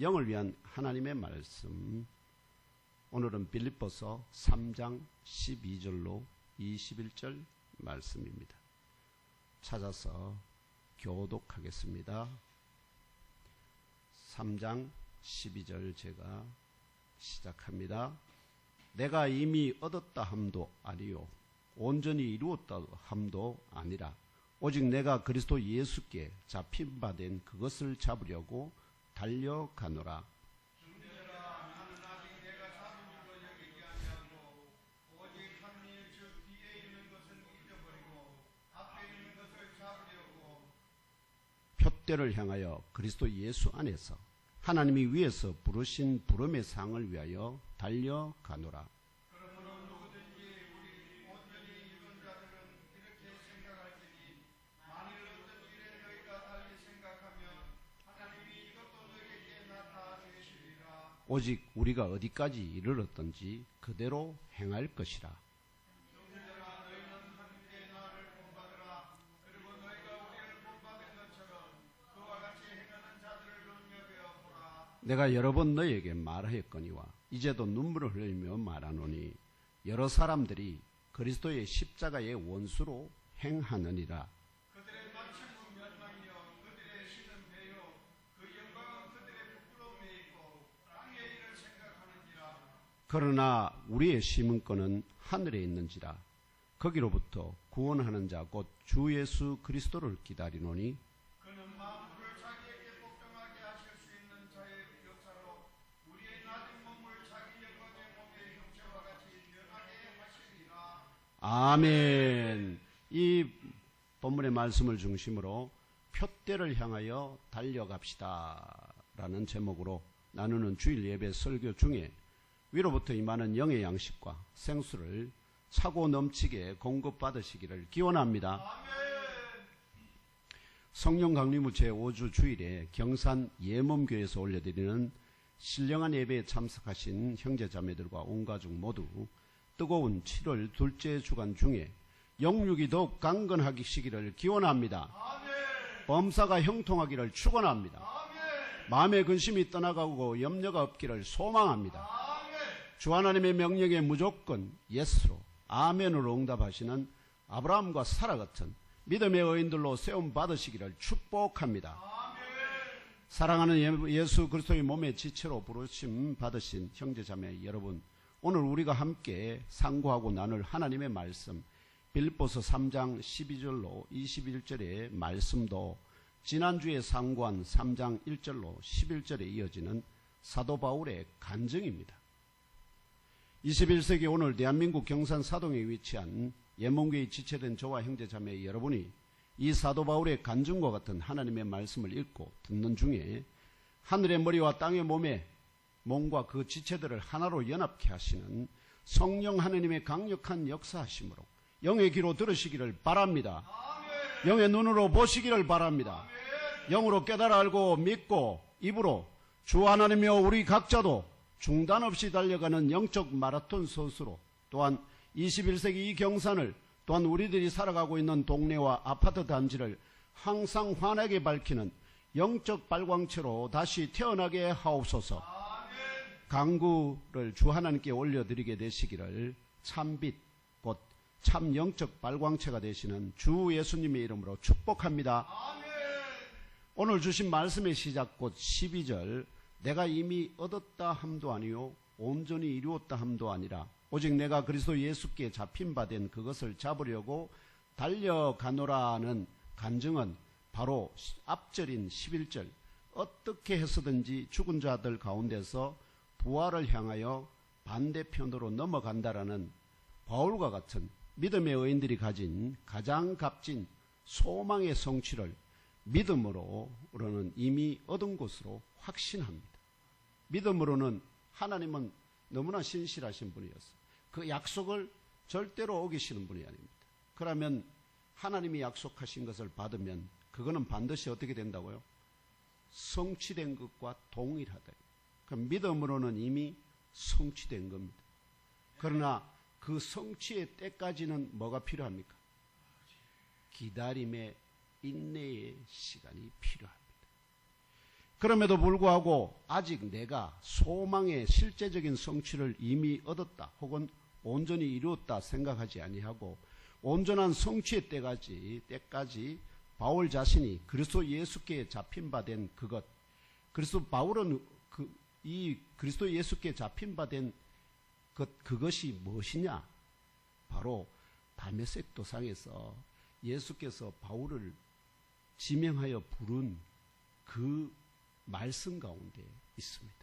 영을 위한 하나님의 말씀, 오늘은 빌립보서 3장 12절로 21절 말씀입니다. 찾아서 교독하겠습니다. 3장 12절 제가 시작합니다. 내가 이미 얻었다 함도 아니요 온전히 이루었다 함도 아니라 오직 내가 그리스도 예수께 잡힌 바 된 그것을 잡으려고 달려가노라. 표대를 향하여 그리스도 예수 안에서 하나님이 위에서 부르신 부름의 상을 위하여 달려가노라. 오직 우리가 어디까지 이르렀던지 그대로 행할 것이라. 내가 여러 번 너희에게 말하였거니와 이제도 눈물을 흘리며 말하노니 여러 사람들이 그리스도의 십자가의 원수로 행하느니라. 그들의 마침은 멸망이요 그들의 신은 배요 그 영광은 그들의 부끄러움에 있고 땅의 일을 생각하는지라. 그러나 우리의 심은권은 하늘에 있는지라. 거기로부터 구원하는 자 곧 주 예수 그리스도를 기다리노니 그는 만물을 자기에게 복종하게 하실 수 있는 자의 역사로 우리의 낮은 몸을 자기 영광의 몸의 형체와 같이 변하게 하시리라. 아멘. 이 본문의 말씀을 중심으로 표대를 향하여 달려갑시다 라는 제목으로 나누는 주일 예배 설교 중에 위로부터 임하는 영의 양식과 생수를 차고 넘치게 공급받으시기를 기원합니다. 아멘. 성령 강림후 제5주 주일에 경산 예멈교에서 올려드리는 신령한 예배에 참석하신 형제자매들과 온 가족 모두 뜨거운 7월 둘째 주간 중에 영육이 더욱 강건하시기를 기원합니다. 아멘. 범사가 형통하기를 축원합니다. 아멘. 마음의 근심이 떠나가고 염려가 없기를 소망합니다. 아멘. 주 하나님의 명령에 무조건 예스로 아멘으로 응답하시는 아브라함과 사라 같은 믿음의 의인들로 세움 받으시기를 축복합니다. 아멘. 사랑하는 예수 그리스도의 몸의 지체로 부르심 받으신 형제자매 여러분, 오늘 우리가 함께 상고하고 나눌 하나님의 말씀 빌립보서 3장 12절로 21절의 말씀도 지난주에 상고한 3장 1절로 11절에 이어지는 사도 바울의 간증입니다. 21세기 오늘 대한민국 경산 사동에 위치한 예몽교에 지체된 저와 형제자매 여러분이 이 사도 바울의 간증과 같은 하나님의 말씀을 읽고 듣는 중에 하늘의 머리와 땅의 몸과 그 지체들을 하나로 연합케 하시는 성령 하나님의 강력한 역사하심으로 영의 귀로 들으시기를 바랍니다. 아멘. 영의 눈으로 보시기를 바랍니다. 아멘. 영으로 깨달아 알고 믿고 입으로 주 하나님이여 우리 각자도 중단 없이 달려가는 영적 마라톤 선수로 또한 21세기 이 경산을 또한 우리들이 살아가고 있는 동네와 아파트 단지를 항상 환하게 밝히는 영적 발광체로 다시 태어나게 하옵소서. 아멘. 강구를 주 하나님께 올려드리게 되시기를 참빛 곧 참 영적 발광체가 되시는 주 예수님의 이름으로 축복합니다. 아멘. 오늘 주신 말씀의 시작 곧 12절 내가 이미 얻었다 함도 아니요 온전히 이루었다 함도 아니라 오직 내가 그리스도 예수께 잡힌 바 된 그것을 잡으려고 달려가노라는 간증은 바로 앞절인 11절 어떻게 해서든지 죽은 자들 가운데서 부활을 향하여 반대편으로 넘어간다라는 바울과 같은 믿음의 의인들이 가장 값진 소망의 성취를 믿음으로는 이미 얻은 것으로 확신합니다. 믿음으로는 하나님은 너무나 신실하신 분이었어요. 그 약속을 절대로 어기시는 분이 아닙니다. 그러면 하나님이 약속하신 것을 받으면 그거는 반드시 어떻게 된다고요? 성취된 것과 동일하다. 그 믿음으로는 이미 성취된 겁니다. 그러나 그 성취의 때까지는 뭐가 필요합니까? 기다림의 인내의 시간이 필요합니다. 그럼에도 불구하고 아직 내가 소망의 실제적인 성취를 이미 얻었다 혹은 온전히 이루었다 생각하지 아니하고 온전한 성취의 때까지 바울 자신이 그리스도 예수께 잡힌 바 된 그것, 바울은 이 그리스도 예수께 잡힌 바 된 그것이 무엇이냐? 바로 다메섹 도상에서 예수께서 바울을 지명하여 부른 그 말씀 가운데 있습니다.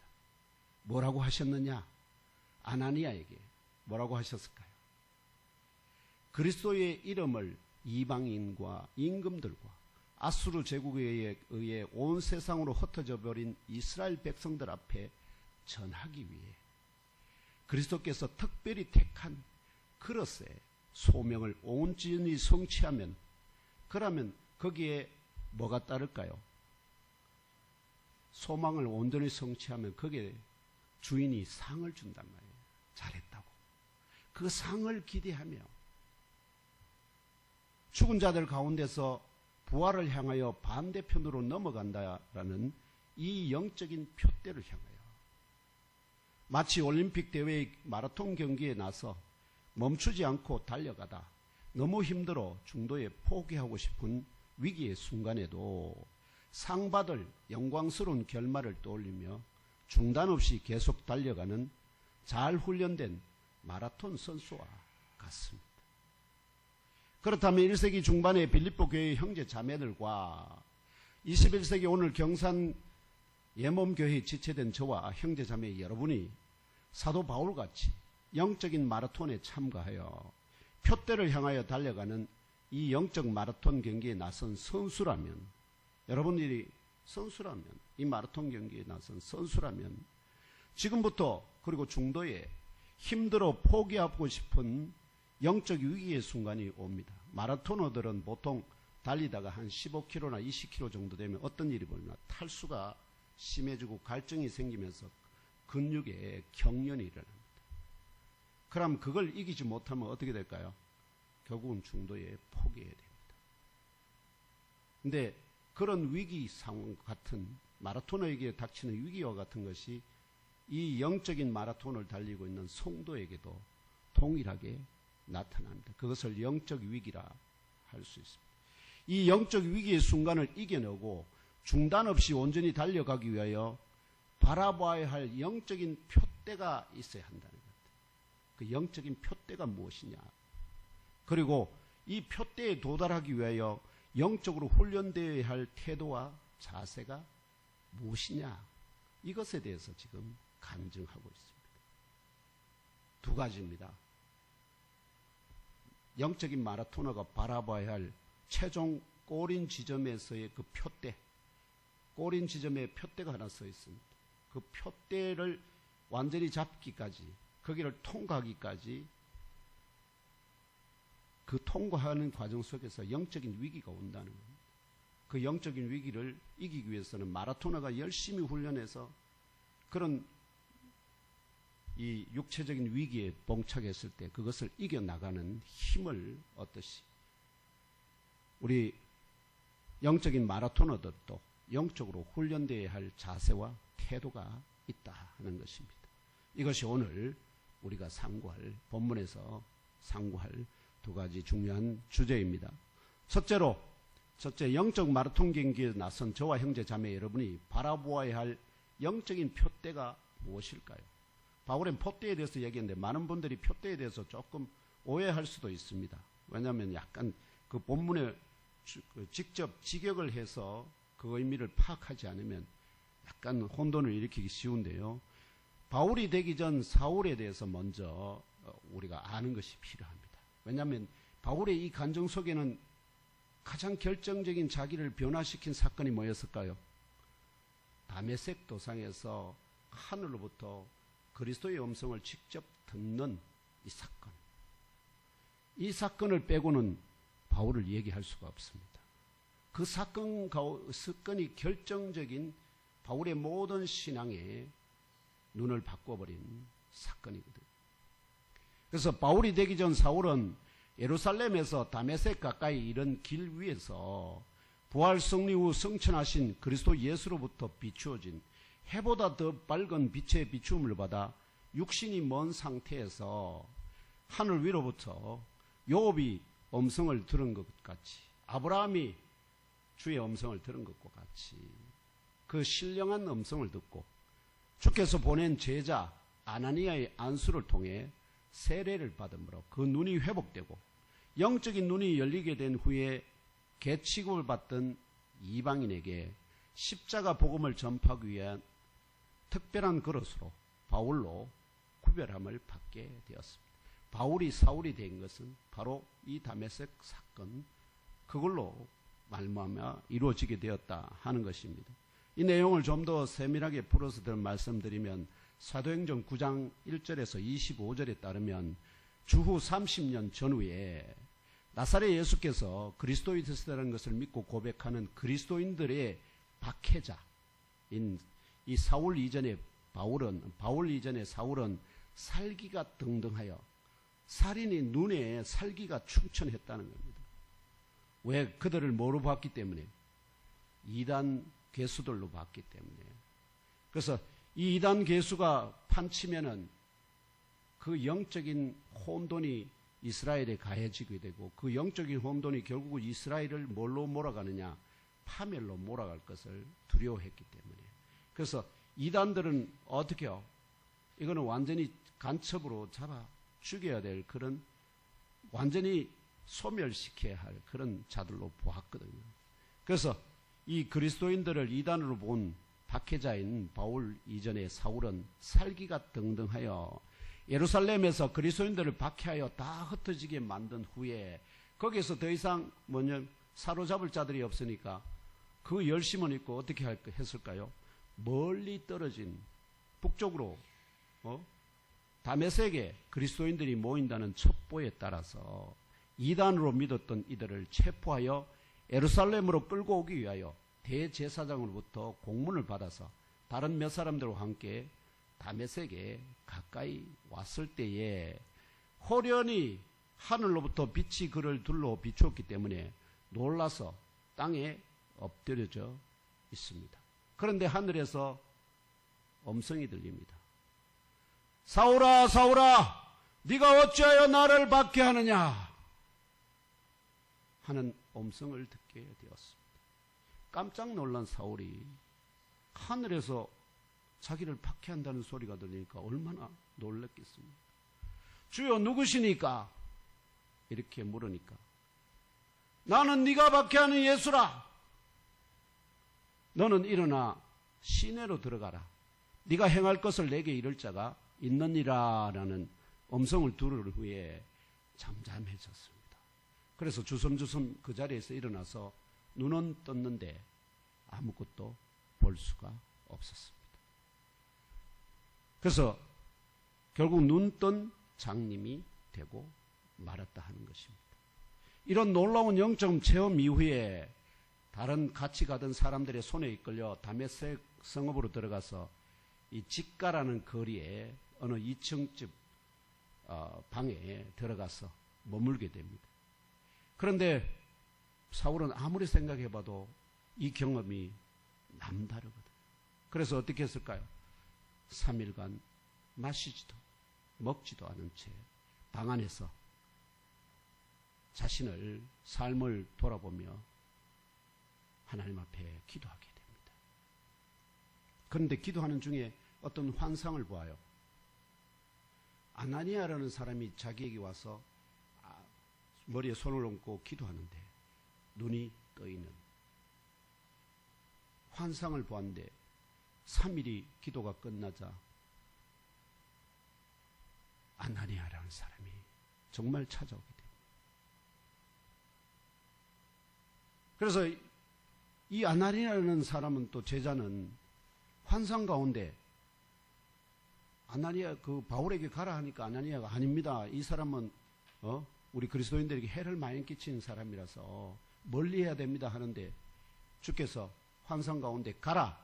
뭐라고 하셨느냐? 아나니아에게 뭐라고 하셨을까요? 그리스도의 이름을 이방인과 임금들과 아수르 제국에 의해 온 세상으로 흩어져 버린 이스라엘 백성들 앞에 전하기 위해 그리스도께서 특별히 택한 그릇의 소명을 온전히 성취하면, 그러면 거기에 뭐가 따를까요? 소망을 온전히 성취하면 거기에 주인이 상을 준단 말이에요. 잘했다고. 그 상을 기대하며 죽은 자들 가운데서 부활을 향하여 반대편으로 넘어간다라는 이 영적인 표대를 향하여, 마치 올림픽 대회의 마라톤 경기에 나서 멈추지 않고 달려가다 너무 힘들어 중도에 포기하고 싶은 위기의 순간에도 상 받을 영광스러운 결말을 떠올리며 중단 없이 계속 달려가는 잘 훈련된 마라톤 선수와 같습니다. 그렇다면 1세기 중반의 빌립보 교회의 형제 자매들과 21세기 오늘 경산 예몸교회에 지체된 저와 형제 자매 여러분이 사도 바울같이 영적인 마라톤에 참가하여 표대를 향하여 달려가는 이 영적 마라톤 경기에 나선 선수라면, 여러분들이 선수라면, 이 마라톤 경기에 나선 선수라면 지금부터 그리고 중도에 힘들어 포기하고 싶은 영적 위기의 순간이 옵니다. 마라토너들은 보통 달리다가 한 15km나 20km 정도 되면 어떤 일이 벌어지나 탈수가 심해지고 갈증이 생기면서 근육에 경련이 일어납니다. 그럼 그걸 이기지 못하면 어떻게 될까요? 결국은 중도에 포기해야 됩니다. 근데 그런 위기 상황 같은, 마라토너에게 닥치는 위기와 같은 것이 이 영적인 마라톤을 달리고 있는 성도에게도 동일하게 나타납니다. 그것을 영적 위기라 할 수 있습니다. 이 영적 위기의 순간을 이겨내고 중단 없이 온전히 달려가기 위하여 바라봐야 할 영적인 표대가 있어야 한다는 것. 그 영적인 표대가 무엇이냐? 그리고 이 표대에 도달하기 위하여 영적으로 훈련되어야 할 태도와 자세가 무엇이냐? 이것에 대해서 지금 간증하고 있습니다. 두 가지입니다. 영적인 마라토너가 바라봐야 할 최종 꼬린 지점에서의 그 표대, 꼬린 지점에 표대가 하나 서 있습니다. 그 표대를 완전히 잡기까지, 거기를 통과하기까지, 그 통과하는 과정 속에서 영적인 위기가 온다는 겁니다. 그 영적인 위기를 이기기 위해서는 마라토너가 열심히 훈련해서 그런 이 육체적인 위기에 봉착했을 때 그것을 이겨나가는 힘을 얻듯이 우리 영적인 마라토너들도 영적으로 훈련되어야 할 자세와 태도가 있다 하는 것입니다. 이것이 오늘 우리가 상고할, 본문에서 상고할 두 가지 중요한 주제입니다. 첫째, 영적 마라톤 경기에 나선 저와 형제 자매 여러분이 바라보아야 할 영적인 표대가 무엇일까요? 바울은 표대에 대해서 얘기했는데 많은 분들이 표대에 대해서 조금 오해할 수도 있습니다. 왜냐하면 약간 그 본문에 직접 직역을 해서 그 의미를 파악하지 않으면 약간 혼돈을 일으키기 쉬운데요. 바울이 되기 전 사울에 대해서 먼저 우리가 아는 것이 필요합니다. 왜냐하면 바울의 이 간증 속에는 가장 결정적인 자기를 변화시킨 사건이 뭐였을까요? 다메섹 도상에서 하늘로부터 그리스도의 음성을 직접 듣는 이 사건. 이 사건을 빼고는 바울을 얘기할 수가 없습니다. 그 사건이 결정적인 바울의 모든 신앙의 눈을 바꿔버린 사건이거든요. 그래서 바울이 되기 전 사울은 예루살렘에서 다메섹 가까이 이른 길 위에서 부활 승리 후 승천하신 그리스도 예수로부터 비추어진 해보다 더 밝은 빛의 비추음을 받아 육신이 먼 상태에서 하늘 위로부터 요업이 음성을 들은 것 같이, 아브라함이 주의 음성을 들은 것과 같이 그 신령한 음성을 듣고 주께서 보낸 제자 아나니아의 안수를 통해 세례를 받음으로 그 눈이 회복되고 영적인 눈이 열리게 된 후에 계치급을 받던 이방인에게 십자가 복음을 전파하기 위한 특별한 그릇으로 바울로 구별함을 받게 되었습니다. 바울이 사울이 된 것은 바로 이 다메섹 사건, 그걸로 말미암아 이루어지게 되었다 하는 것입니다. 이 내용을 좀 더 세밀하게 풀어서 말씀드리면 사도행전 9장 1절에서 25절에 따르면 주후 30년 전후에 나사렛 예수께서 그리스도이시라는 것을 믿고 고백하는 그리스도인들의 박해자인 이 사울 이전의 사울은 살기가 등등하여 살인이 눈에 살기가 충천했다는 겁니다. 왜? 그들을 뭐로 봤기 때문에? 이단 괴수들로 봤기 때문에. 그래서 이 이단 괴수가 판치면은 그 영적인 혼돈이 이스라엘에 가해지게 되고 그 영적인 혼돈이 결국 이스라엘을 뭘로 몰아가느냐? 파멸로 몰아갈 것을 두려워했기 때문에. 그래서 이단들은 어떻게 해요? 이거는 완전히 간첩으로 잡아 죽여야 될 그런, 완전히 소멸시켜야 할 그런 자들로 보았거든요. 그래서 이 그리스도인들을 이단으로 본 박해자인 바울 이전의 사울은 살기가 등등하여 예루살렘에서 그리스도인들을 박해하여 다 흩어지게 만든 후에 거기에서 더 이상 사로잡을 자들이 없으니까 그 열심은 있고 어떻게 했을까요? 멀리 떨어진 북쪽으로 다메섹에 그리스도인들이 모인다는 첩보에 따라서 이단으로 믿었던 이들을 체포하여 예루살렘으로 끌고 오기 위하여 대제사장으로부터 공문을 받아서 다른 몇 사람들과 함께 다메섹에 가까이 왔을 때에 호련히 하늘로부터 빛이 그를 둘러 비추었기 때문에 놀라서 땅에 엎드려져 있습니다. 그런데 하늘에서 음성이 들립니다. 사울아, 사울아, 네가 어찌하여 나를 박해하느냐 하는 음성을 듣게 되었습니다. 깜짝 놀란 사울이 하늘에서 자기를 박해한다는 소리가 들리니까 얼마나 놀랐겠습니까? 주여 누구시니까? 이렇게 물으니까 나는 네가 박해하는 예수라. 너는 일어나 시내로 들어가라. 네가 행할 것을 내게 이를 자가 있느니라 라는 음성을 들은 후에 잠잠해졌습니다. 그래서 주섬주섬 그 자리에서 일어나서 눈은 떴는데 아무것도 볼 수가 없었습니다. 그래서 결국 눈 뜬 장님이 되고 말았다 하는 것입니다. 이런 놀라운 영적 체험 이후에 다른 같이 가던 사람들의 손에 이끌려 다메섹 성읍으로 들어가서 이 직가라는 거리에 어느 2층집 방에 들어가서 머물게 됩니다. 그런데 사울은 아무리 생각해봐도 이 경험이 남다르거든. 그래서 어떻게 했을까요? 3일간 마시지도 먹지도 않은 채 방 안에서 자신을 삶을 돌아보며 하나님 앞에 기도하게 됩니다. 그런데 기도하는 중에 어떤 환상을 보아요. 아나니아라는 사람이 자기에게 와서 머리에 손을 얹고 기도하는데 눈이 떠 있는 환상을 보았는데 3일이 기도가 끝나자 아나니아라는 사람이 정말 찾아오게 됩니다. 그래서 이 아나니아라는 사람은 또 제자는 환상 가운데 아나니아 그 바울에게 가라 하니까 아나니아가 아닙니다. 이 사람은 우리 그리스도인들에게 해를 많이 끼치는 사람이라서 멀리 해야 됩니다 하는데 주께서 환상 가운데 가라.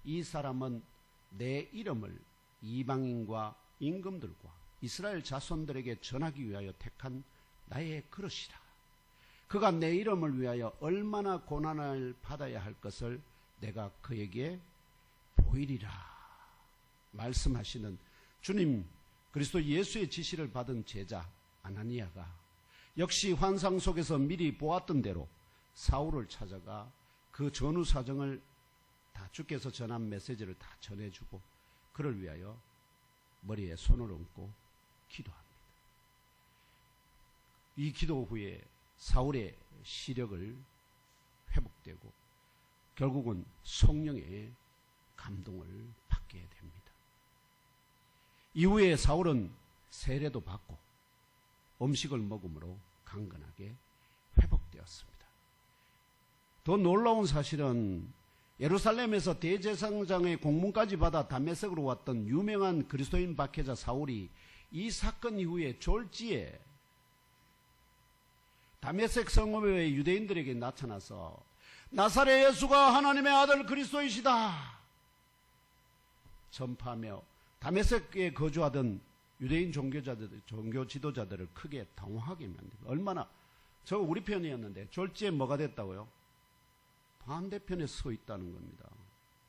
이 사람은 내 이름을 이방인과 임금들과 이스라엘 자손들에게 전하기 위하여 택한 나의 그릇이라. 그가 내 이름을 위하여 얼마나 고난을 받아야 할 것을 내가 그에게 보이리라 말씀하시는 주님 그리스도 예수의 지시를 받은 제자 아나니아가 역시 환상 속에서 미리 보았던 대로 사울을 찾아가 그 전후 사정을 다 주께서 전한 메시지를 다 전해주고 그를 위하여 머리에 손을 얹고 기도합니다. 이 기도 후에 사울의 시력을 회복되고 결국은 성령의 감동을 받게 됩니다. 이후에 사울은 세례도 받고 음식을 먹음으로 강건하게 회복되었습니다. 더 놀라운 사실은 예루살렘에서 대제사장의 공문까지 받아 다메섹으로 왔던 유명한 그리스도인 박해자 사울이 이 사건 이후에 졸지에 다메섹 성읍의 유대인들에게 나타나서 나사렛 예수가 하나님의 아들 그리스도이시다 전파하며 다메섹에 거주하던 유대인 종교 지도자들을 크게 당황하게 만들고 얼마나 저 우리 편이었는데 졸지에 뭐가 됐다고요? 반대편에 서 있다는 겁니다.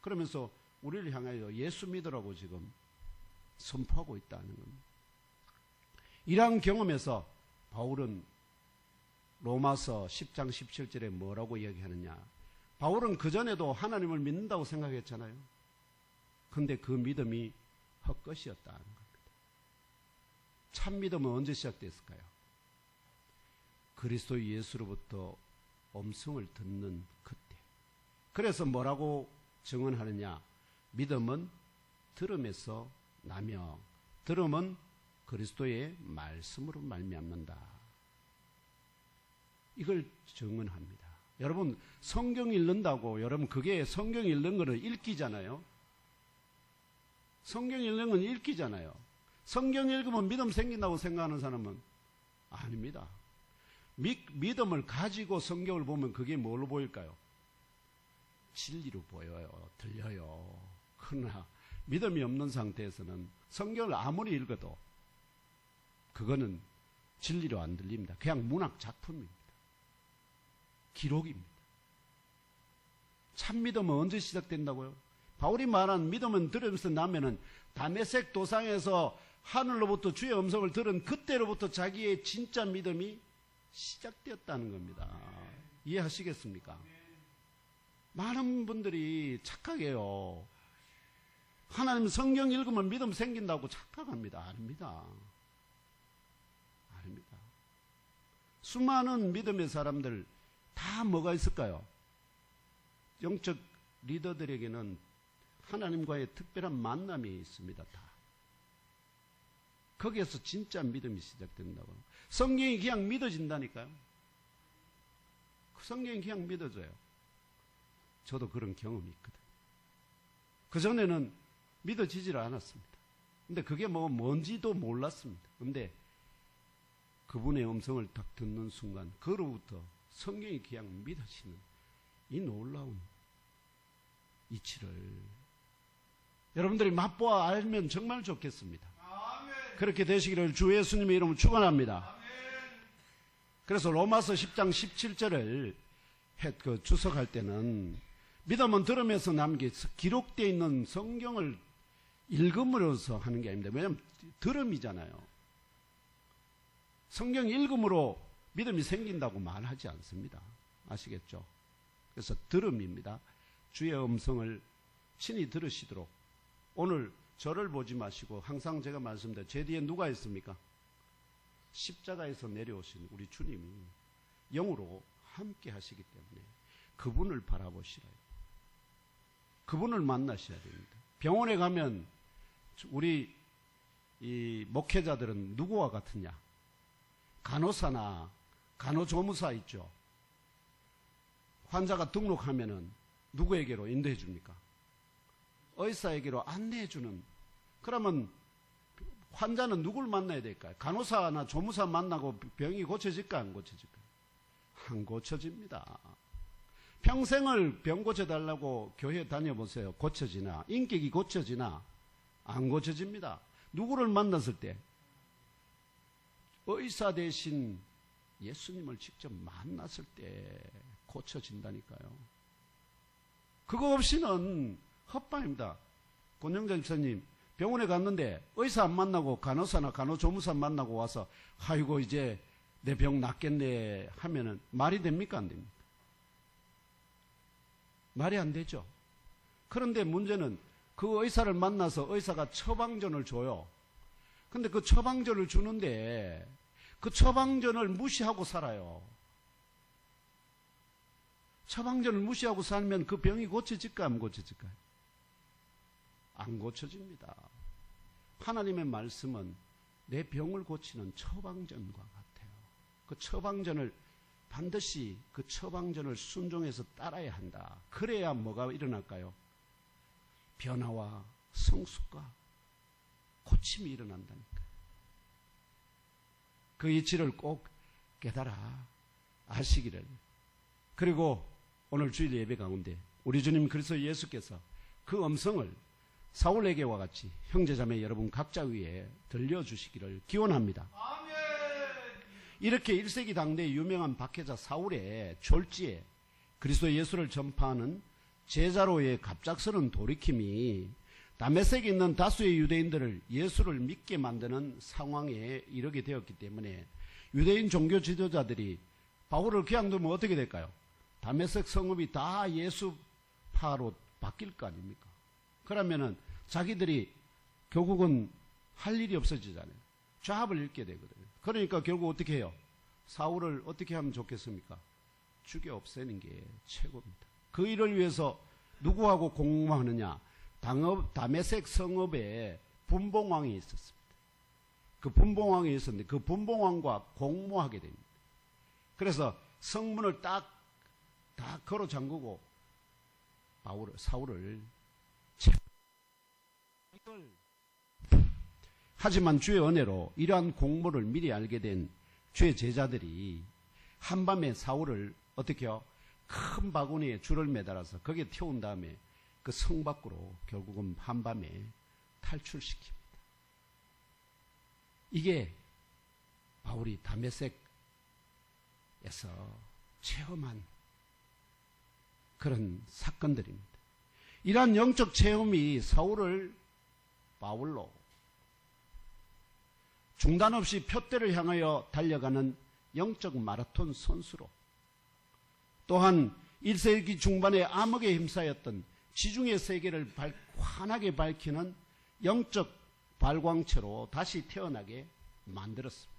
그러면서 우리를 향하여 예수 믿으라고 지금 선포하고 있다는 겁니다. 이러한 경험에서 바울은 로마서 10장 17절에 뭐라고 얘기하느냐. 바울은 그전에도 하나님을 믿는다고 생각했잖아요. 그런데 그 믿음이 헛것이었다는 겁니다. 참 믿음은 언제 시작됐을까요? 그리스도 예수로부터 음성을 듣는 그때. 그래서 뭐라고 증언하느냐. 믿음은 들음에서 나며 들음은 그리스도의 말씀으로 말미암는다. 이걸 증언합니다. 여러분 성경 읽는다고 여러분 그게 성경 읽는 거는 읽기잖아요. 성경 읽는 건 읽기잖아요. 성경 읽으면 믿음 생긴다고 생각하는 사람은 아닙니다. 믿음을 가지고 성경을 보면 그게 뭘로 보일까요? 진리로 보여요. 들려요. 그러나 믿음이 없는 상태에서는 성경을 아무리 읽어도 그거는 진리로 안 들립니다. 그냥 문학 작품입니다. 기록입니다. 참 믿음은 언제 시작된다고요? 바울이 말한 믿음은 들으면서 나면은 다메섹 도상에서 하늘로부터 주의 음성을 들은 그때로부터 자기의 진짜 믿음이 시작되었다는 겁니다. 이해하시겠습니까? 많은 분들이 착각해요. 하나님 성경 읽으면 믿음 생긴다고 착각합니다. 아닙니다. 아닙니다. 수많은 믿음의 사람들 다 뭐가 있을까요? 영적 리더들에게는 하나님과의 특별한 만남이 있습니다. 다. 거기에서 진짜 믿음이 시작된다고. 성경이 그냥 믿어진다니까요. 성경이 그냥 믿어져요. 저도 그런 경험이 있거든요. 그전에는 믿어지질 않았습니다. 근데 그게 뭔지도 몰랐습니다. 근데 그분의 음성을 딱 듣는 순간 그로부터 성경이 그냥 믿어지는 이 놀라운 이치를 여러분들이 맛보아 알면 정말 좋겠습니다. 아멘. 그렇게 되시기를 주 예수님의 이름으로 축원합니다. 아멘. 그래서 로마서 10장 17절을 주석할 때는 믿음은 들으면서 남게 기록되어 있는 성경을 읽음으로써 하는 게 아닙니다. 왜냐하면 들음이잖아요. 성경 읽음으로 믿음이 생긴다고 말하지 않습니다. 아시겠죠? 그래서 들음입니다. 주의 음성을 친히 들으시도록 오늘 저를 보지 마시고 항상 제가 말씀드린 제 뒤에 누가 있습니까? 십자가에서 내려오신 우리 주님이 영으로 함께 하시기 때문에 그분을 바라보시라요. 그분을 만나셔야 됩니다. 병원에 가면 우리 이 목회자들은 누구와 같으냐? 간호사나 간호조무사 있죠. 환자가 등록하면은 누구에게로 인도해 줍니까? 의사에게로 안내해 주는. 그러면 환자는 누굴 만나야 될까요? 간호사나 조무사 만나고 병이 고쳐질까 안 고쳐질까? 안 고쳐집니다. 평생을 병 고쳐달라고 교회 다녀보세요. 고쳐지나? 인격이 고쳐지나? 안 고쳐집니다. 누구를 만났을 때? 의사 대신 예수님을 직접 만났을 때 고쳐진다니까요. 그거 없이는 헛방입니다. 권영자 집사님, 병원에 갔는데 의사 안 만나고 간호사나 간호조무사 만나고 와서 아이고 이제 내 병 낫겠네 하면은 말이 됩니까? 안 됩니까? 말이 안 되죠. 그런데 문제는 그 의사를 만나서 의사가 처방전을 줘요. 근데 그 처방전을 주는데 그 처방전을 무시하고 살아요. 처방전을 무시하고 살면 그 병이 고쳐질까 안 고쳐질까요? 안 고쳐집니다. 하나님의 말씀은 내 병을 고치는 처방전과 같아요. 그 처방전을 반드시 그 처방전을 순종해서 따라야 한다. 그래야 뭐가 일어날까요? 변화와 성숙과 고침이 일어난다니까요. 그 이치를 꼭 깨달아 아시기를. 그리고 오늘 주일 예배 가운데 우리 주님 그리스도 예수께서 그 음성을 사울에게와 같이 형제자매 여러분 각자 위에 들려주시기를 기원합니다. 이렇게 1세기 당대 유명한 박해자 사울의 졸지에 그리스도 예수를 전파하는 제자로의 갑작스런 돌이킴이 다메섹에 있는 다수의 유대인들을 예수를 믿게 만드는 상황에 이르게 되었기 때문에 유대인 종교 지도자들이 바울을 그냥 두면 어떻게 될까요? 다메섹 성읍이 다 예수파로 바뀔 거 아닙니까? 그러면은 자기들이 결국은 할 일이 없어지잖아요. 잡을 잃게 되거든요. 그러니까 결국 어떻게 해요? 사울을 어떻게 하면 좋겠습니까? 죽여 없애는 게 최고입니다. 그 일을 위해서 누구하고 공모하느냐? 다메섹 성읍에 분봉왕이 있었습니다. 그 분봉왕이 있었는데 그 분봉왕과 공모하게 됩니다. 그래서 성문을 다 걸어 잠그고 사울을 하지만 주의 은혜로 이러한 공모를 미리 알게 된 주의 제자들이 한밤에 사울을 어떻게 해요? 큰 바구니에 줄을 매달아서 거기에 태운 다음에 그 성 밖으로 결국은 한밤에 탈출시킵니다. 이게 바울이 다메섹에서 체험한 그런 사건들입니다. 이러한 영적 체험이 사울을 바울로 중단 없이 표대를 향하여 달려가는 영적 마라톤 선수로, 또한 1세기 중반에 암흑에 휩싸였던 지중해 세계를 환하게 밝히는 영적 발광체로 다시 태어나게 만들었습니다.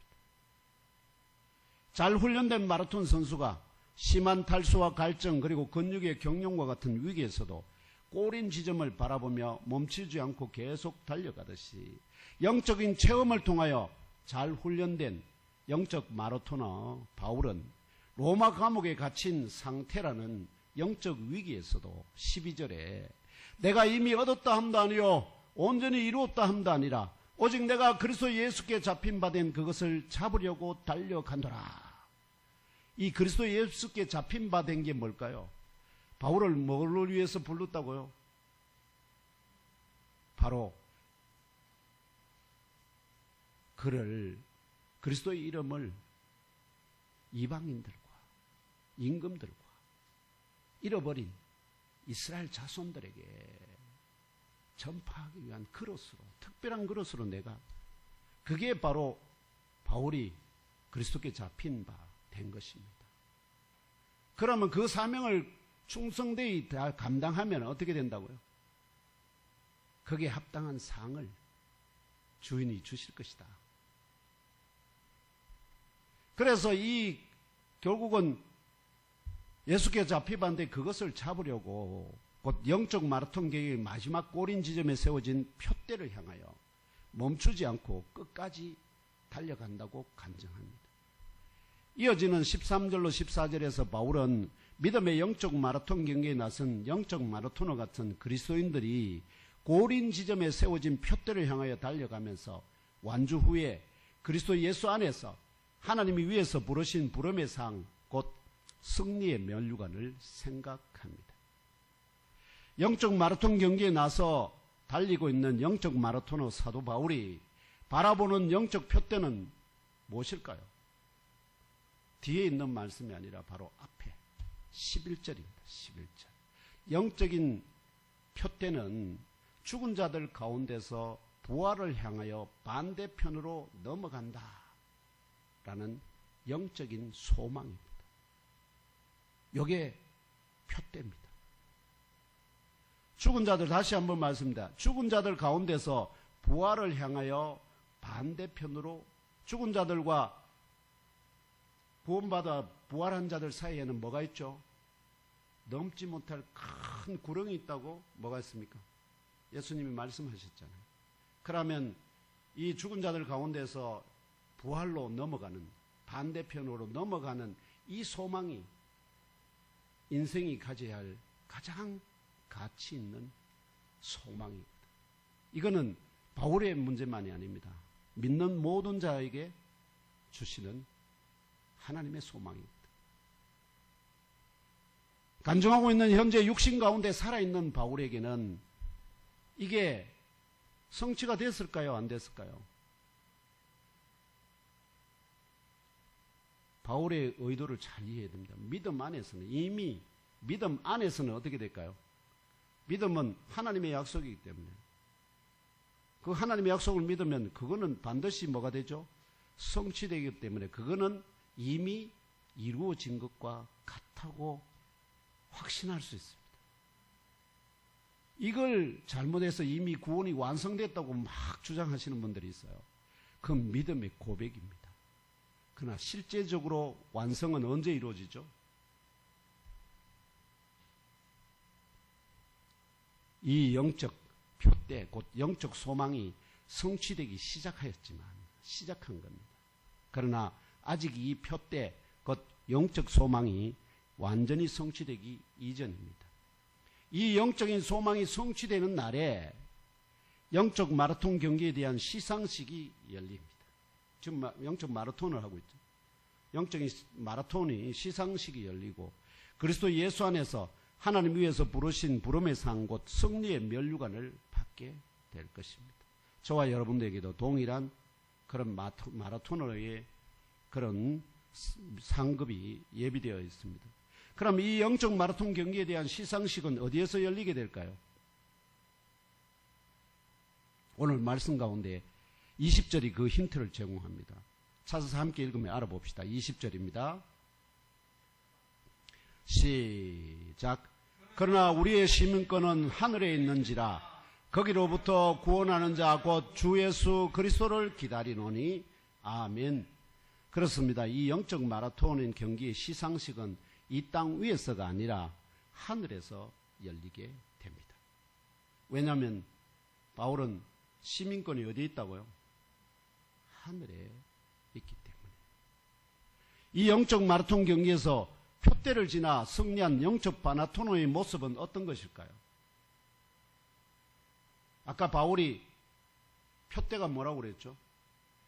잘 훈련된 마라톤 선수가 심한 탈수와 갈증 그리고 근육의 경련과 같은 위기에서도 꼬린 지점을 바라보며 멈추지 않고 계속 달려가듯이 영적인 체험을 통하여 잘 훈련된 영적 마라토너 바울은 로마 감옥에 갇힌 상태라는 영적 위기에서도 12절에 내가 이미 얻었다 함도 아니요 온전히 이루었다 함도 아니라 오직 내가 그리스도 예수께 잡힌 바 된 그것을 잡으려고 달려간도라. 이 그리스도 예수께 잡힌 바 된 게 뭘까요? 바울을 뭘 위해서 불렀다고요? 바로 그를, 그리스도의 이름을 이방인들과 임금들과 잃어버린 이스라엘 자손들에게 전파하기 위한 그릇으로, 특별한 그릇으로 내가, 그게 바로 바울이 그리스도께 잡힌 바 된 것입니다. 그러면 그 사명을 충성되이 다 감당하면 어떻게 된다고요? 거기에 합당한 상을 주인이 주실 것이다. 그래서 결국은 예수께 잡히반데 그것을 잡으려고 곧 영적 마라톤 계획의 마지막 꼬린 지점에 세워진 표대를 향하여 멈추지 않고 끝까지 달려간다고 간증합니다. 이어지는 13절로 14절에서 바울은 믿음의 영적 마라톤 경기에 나선 영적 마라토너 같은 그리스도인들이 고린 지점에 세워진 표대를 향하여 달려가면서 완주 후에 그리스도 예수 안에서 하나님이 위에서 부르신 부름의 상, 곧 승리의 면류관을 생각합니다. 영적 마라톤 경기에 나서 달리고 있는 영적 마라토너 사도 바울이 바라보는 영적 표대는 무엇일까요? 뒤에 있는 말씀이 아니라 바로 앞에 11절입니다. 11절. 영적인 표대는 죽은 자들 가운데서 부활을 향하여 반대편으로 넘어간다 라는 영적인 소망입니다. 이게 표대입니다. 죽은 자들, 다시 한번 말씀드립니다. 죽은 자들 가운데서 부활을 향하여 반대편으로, 죽은 자들과 구원받아 부활한 자들 사이에는 뭐가 있죠? 넘지 못할 큰 구렁이 있다고. 뭐가 있습니까? 예수님이 말씀하셨잖아요. 그러면 이 죽은 자들 가운데서 부활로 넘어가는, 반대편으로 넘어가는 이 소망이 인생이 가져야 할 가장 가치 있는 소망입니다. 이거는 바울의 문제만이 아닙니다. 믿는 모든 자에게 주시는 하나님의 소망입니다. 간증하고 있는 현재 육신 가운데 살아있는 바울에게는 이게 성취가 됐을까요? 안 됐을까요? 바울의 의도를 잘 이해해야 됩니다. 믿음 안에서는, 이미 믿음 안에서는 어떻게 될까요? 믿음은 하나님의 약속이기 때문에 그 하나님의 약속을 믿으면 그거는 반드시 뭐가 되죠? 성취되기 때문에 그거는 이미 이루어진 것과 같다고 확신할 수 있습니다. 이걸 잘못해서 이미 구원이 완성됐다고 막 주장하시는 분들이 있어요. 그건 믿음의 고백입니다. 그러나 실제적으로 완성은 언제 이루어지죠? 이 영적 표대, 곧 영적 소망이 성취되기 시작하였지만, 시작한 겁니다. 그러나 아직 이 표대, 곧 영적 소망이 완전히 성취되기 이전입니다. 이 영적인 소망이 성취되는 날에 영적 마라톤 경기에 대한 시상식이 열립니다. 지금 영적 마라톤을 하고 있죠. 영적인 마라톤이 시상식이 열리고 그리스도 예수 안에서 하나님 위에서 부르신 부름의 상, 곧 승리의 면류관을 받게 될 것입니다. 저와 여러분들에게도 동일한 그런 마라톤의 그런 상급이 예비되어 있습니다. 그럼 이 영적 마라톤 경기에 대한 시상식은 어디에서 열리게 될까요? 오늘 말씀 가운데 20절이 그 힌트를 제공합니다. 찾아서 함께 읽으면 알아봅시다. 20절입니다. 시작. 그러나 우리의 시민권은 하늘에 있는지라 거기로부터 구원하는 자 곧 주 예수 그리스도를 기다리노니 아멘. 그렇습니다. 이 영적 마라톤인 경기의 시상식은 이 땅 위에서가 아니라 하늘에서 열리게 됩니다. 왜냐하면 바울은 시민권이 어디에 있다고요? 하늘에 있기 때문에. 이 영적 마라톤 경기에서 표대를 지나 승리한 영적 마라토너의 모습은 어떤 것일까요? 아까 바울이 표대가 뭐라고 그랬죠?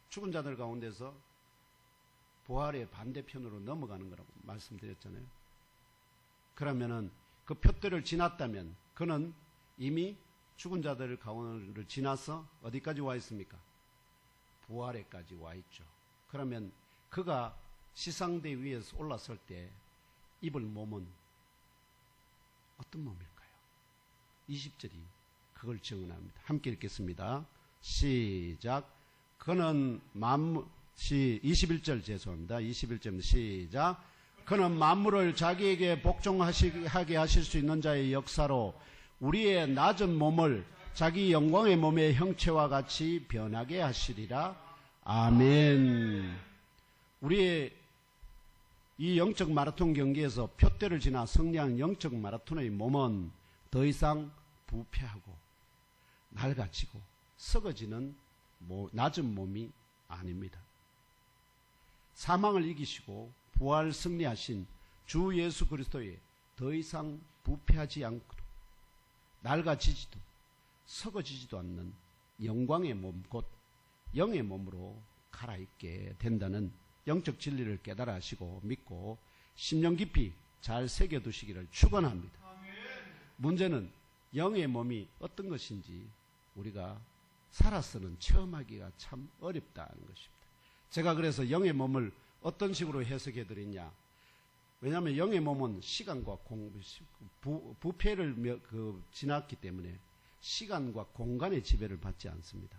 죽은 자들 가운데서 부활의 반대편으로 넘어가는 거라고 말씀드렸잖아요. 그러면은 그 표대를 지났다면 그는 이미 죽은 자들 가운데를 지나서 어디까지 와 있습니까? 부활에까지 와 있죠. 그러면 그가 시상대 위에서 올랐을 때 입을 몸은 어떤 몸일까요? 20절이 그걸 증언합니다. 함께 읽겠습니다. 시작. 그는 21절 죄송합니다. 21절 시작. 그는 만물을 자기에게 복종하게 하실 수 있는 자의 역사로 우리의 낮은 몸을 자기 영광의 몸의 형체와 같이 변하게 하시리라. 아멘. 우리의 이 영적 마라톤 경기에서 표대를 지나 승리한 영적 마라톤의 몸은 더 이상 부패하고 낡아지고 썩어지는 낮은 몸이 아닙니다. 사망을 이기시고 부활 승리하신 주 예수 그리스도에 더 이상 부패하지 않고 낡아지지도 썩어지지도 않는 영광의 몸, 곧 영의 몸으로 갈아입게 된다는 영적 진리를 깨달아 하시고 믿고 심령 깊이 잘 새겨두시기를 축원합니다. 문제는 영의 몸이 어떤 것인지 우리가 살아서는 체험하기가 참 어렵다는 것입니다. 제가 그래서 영의 몸을 어떤 식으로 해석해 드리냐. 왜냐하면 영의 몸은 시간과 부패를 지났기 때문에 시간과 공간의 지배를 받지 않습니다.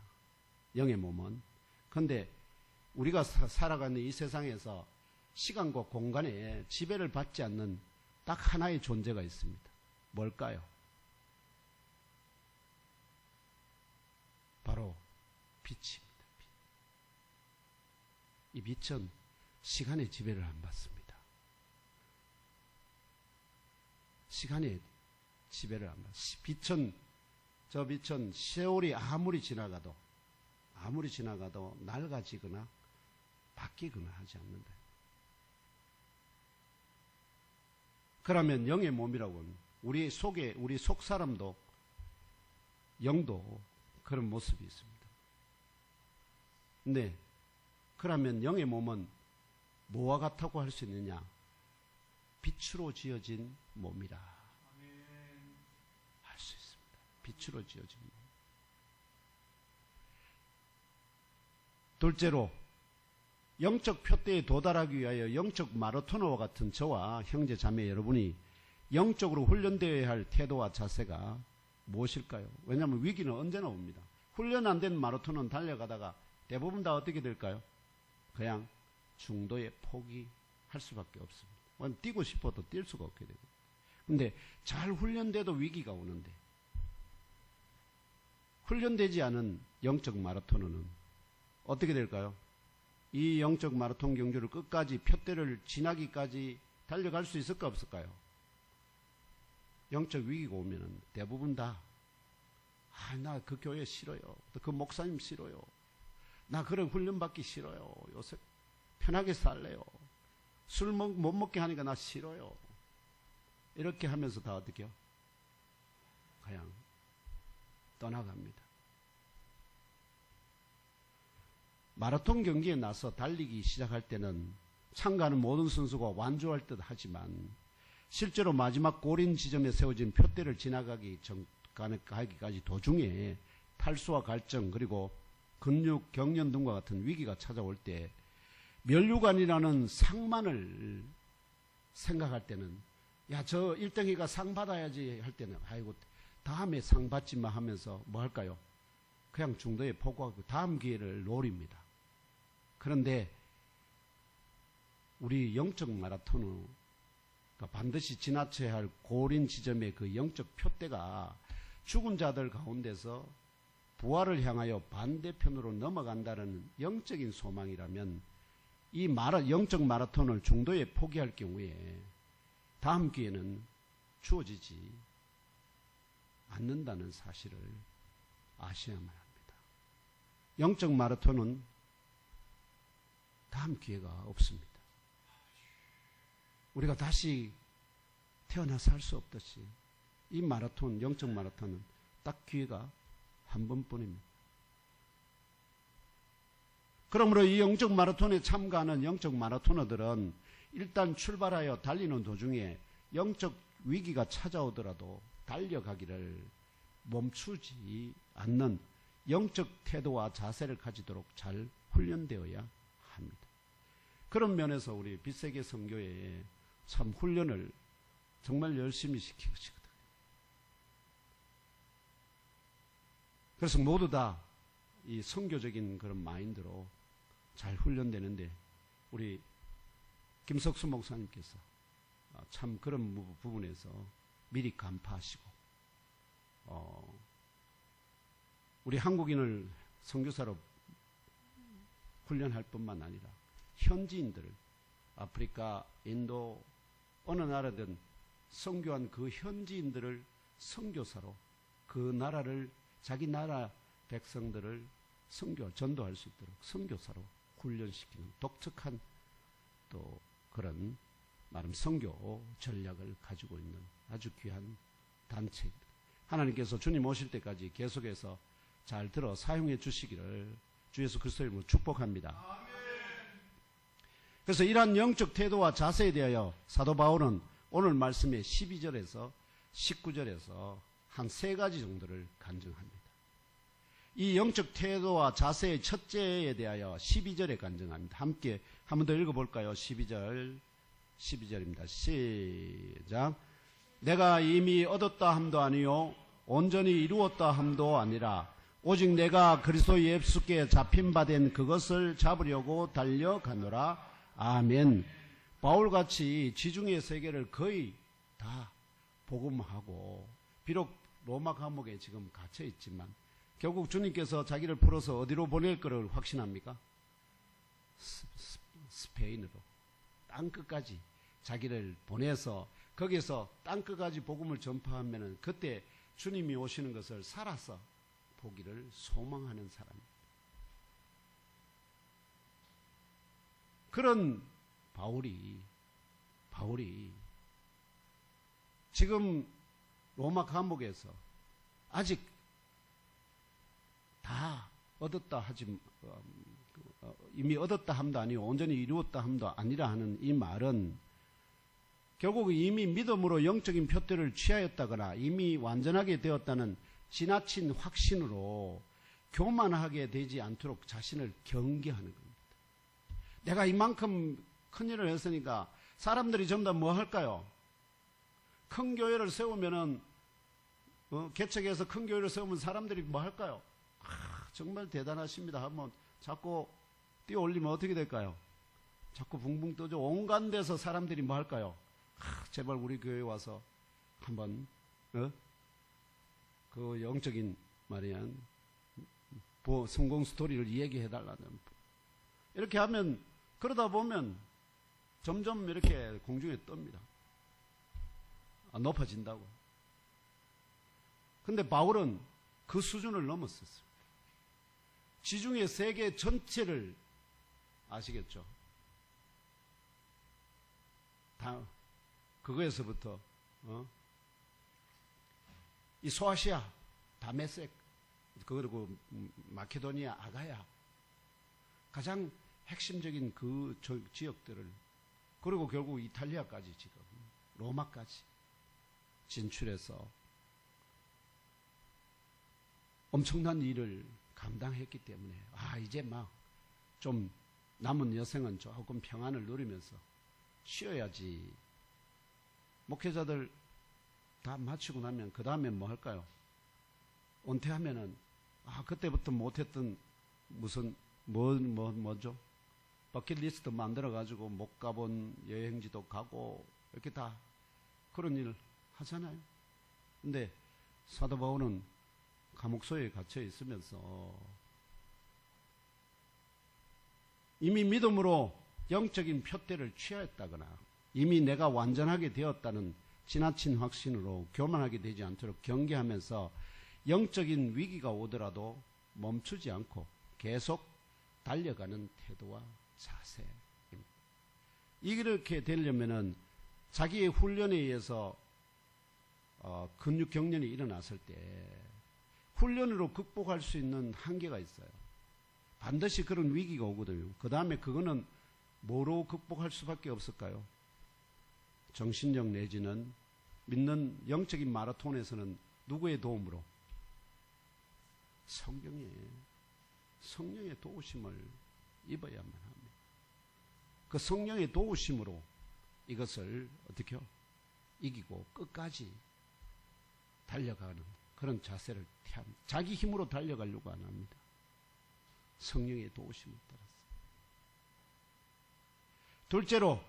영의 몸은. 그런데 우리가 살아가는 이 세상에서 시간과 공간에 지배를 받지 않는 딱 하나의 존재가 있습니다. 뭘까요? 바로 빛입니다. 이 빛은 시간의 지배를 안 받습니다. 시간의 지배를 안 받습니다. 저 빛은 세월이 아무리 지나가도 낡아지거나 바뀌거나 하지 않는다. 그러면 영의 몸이라고는 우리 속 사람도 영도 그런 모습이 있습니다. 네. 그러면 영의 몸은 뭐와 같다고 할 수 있느냐? 빛으로 지어진 몸이라 할 수 있습니다. 빛으로 지어진 몸. 둘째로 영적 표대에 도달하기 위하여 영적 마라토너와 같은 저와 형제 자매 여러분이 영적으로 훈련되어야 할 태도와 자세가 무엇일까요? 왜냐하면 위기는 언제나 옵니다. 훈련 안 된 마라토너는 달려가다가 대부분 다 어떻게 될까요? 그냥 중도에 포기할 수밖에 없습니다. 뛰고 싶어도 뛸 수가 없게 되고. 근데 잘 훈련돼도 위기가 오는데 훈련되지 않은 영적 마라토너는 어떻게 될까요? 이 영적 마라톤 경주를 끝까지 표대를 지나기까지 달려갈 수 있을까 없을까요? 영적 위기가 오면은 대부분 다 나 그 교회 싫어요. 그 목사님 싫어요. 나 그런 훈련 받기 싫어요. 요새 편하게 살래요. 술 못 먹게 하니까 나 싫어요. 이렇게 하면서 다 어떻게 해요? 그냥 떠나갑니다. 마라톤 경기에 나서 달리기 시작할 때는 참가하는 모든 선수가 완주할 듯 하지만 실제로 마지막 골인 지점에 세워진 표대를 지나가기까지 도중에 탈수와 갈증 그리고 근육 경련 등과 같은 위기가 찾아올 때 면류관이라는 상만을 생각할 때는 야, 저 1등이가 상 받아야지 할 때는 아이고 다음에 상 받지마 하면서 뭐 할까요? 그냥 중도에 포기하고 다음 기회를 노립니다. 그런데 우리 영적 마라톤은 반드시 지나쳐야 할 골인 지점의 그 영적 표대가 죽은 자들 가운데서 부활을 향하여 반대편으로 넘어간다는 영적인 소망이라면 이 영적 마라톤을 중도에 포기할 경우에 다음 기회는 주어지지 않는다는 사실을 아셔야만 합니다. 영적 마라톤은 다음 기회가 없습니다. 우리가 다시 태어나서 할 수 없듯이 이 마라톤, 영적 마라톤은 딱 기회가 한 번뿐입니다. 그러므로 이 영적 마라톤에 참가하는 영적 마라토너들은 일단 출발하여 달리는 도중에 영적 위기가 찾아오더라도 달려가기를 멈추지 않는 영적 태도와 자세를 가지도록 잘 훈련되어야 합니다. 그런 면에서 우리 빛세계 선교회에 참 훈련을 정말 열심히 시키고 있거든요. 그래서 모두 다 이 선교적인 그런 마인드로 잘 훈련되는데 우리 김석수 목사님께서 참 그런 부분에서 미리 간파하시고 우리 한국인을 선교사로 훈련할 뿐만 아니라 현지인들을 아프리카, 인도 어느 나라든 선교한 그 현지인들을 선교사로 그 나라를 자기 나라 백성들을 전도할 수 있도록 선교사로 훈련시키는 독특한 또 그런 나름 선교 전략을 가지고 있는 아주 귀한 단체입니다. 하나님께서 주님 오실 때까지 계속해서 잘 들어 사용해 주시기를 주 예수 그리스도의 이름으로 축복합니다. 그래서 이러한 영적 태도와 자세에 대하여 사도 바울은 오늘 말씀의 12절에서 19절에서 한 3가지 정도를 간증합니다. 이 영적 태도와 자세의 첫째에 대하여 12절에 간증합니다. 함께 한 번 더 읽어볼까요? 12절입니다. 시작. 내가 이미 얻었다 함도 아니요 온전히 이루었다 함도 아니라 오직 내가 그리스도 예수께 잡힌 바 된 그것을 잡으려고 달려가노라. 아멘. 바울같이 지중해 세계를 거의 다 복음하고 비록 로마 감옥에 지금 갇혀 있지만 결국 주님께서 자기를 풀어서 어디로 보낼 것을 확신합니까? 스페인으로 땅끝까지 자기를 보내서 거기서 땅끝까지 복음을 전파하면 그때 주님이 오시는 것을 살아서 보기를 소망하는 사람. 그런 바울이 지금 로마 감옥에서 아직 다 얻었다 하지 이미 얻었다 함도 아니고 온전히 이루었다 함도 아니라 하는 이 말은 결국 이미 믿음으로 영적인 표대를 취하였다거나 이미 완전하게 되었다는 지나친 확신으로 교만하게 되지 않도록 자신을 경계하는 겁니다. 내가 이만큼 큰일을 했으니까 사람들이 전부 다 뭐 할까요? 큰 교회를 세우면은 개척해서 큰 교회를 세우면 사람들이 뭐 할까요? 정말 대단하십니다 하면 자꾸 뛰어올리면 어떻게 될까요? 자꾸 붕붕 떠져 온갖 데서 사람들이 뭐 할까요? 제발 우리 교회에 와서 한번 그 영적인 말이야 성공 스토리를 얘기해 달라는. 이렇게 하면 그러다 보면 점점 이렇게 공중에 뜹니다. 높아진다고. 근데 바울은 그 수준을 넘었었어요. 지중해 세계 전체를 아시겠죠? 다 그거에서부터 이 소아시아, 다메섹, 그리고 마케도니아, 아가야 가장 핵심적인 그 지역들을 그리고 결국 이탈리아까지 지금 로마까지 진출해서 엄청난 일을 감당했기 때문에 이제 막 좀 남은 여생은 조금 평안을 누리면서 쉬어야지. 목회자들 다 마치고 나면 그 다음에 뭐 할까요? 은퇴하면은 그때부터 못했던 무슨 뭐죠? 버킷리스트 만들어 가지고 못 가본 여행지도 가고 이렇게 다 그런 일 하잖아요. 근데 사도 바울은 감옥소에 갇혀 있으면서 이미 믿음으로 영적인 표대를 취하였다거나 이미 내가 완전하게 되었다는 지나친 확신으로 교만하게 되지 않도록 경계하면서 영적인 위기가 오더라도 멈추지 않고 계속 달려가는 태도와 자세입니다. 이렇게 되려면은 자기의 훈련에 의해서 근육 경련이 일어났을 때 훈련으로 극복할 수 있는 한계가 있어요. 반드시 그런 위기가 오거든요. 그 다음에 그거는 뭐로 극복할 수밖에 없을까요? 정신력 내지는 믿는 영적인 마라톤에서는 누구의 도움으로? 성령의 도우심을 입어야만 합니다. 그 성령의 도우심으로 이것을 어떻게 이기고 끝까지 달려가는 그런 자세를 태합니다. 자기 힘으로 달려가려고 안 합니다. 성령의 도우심을 따라서. 둘째로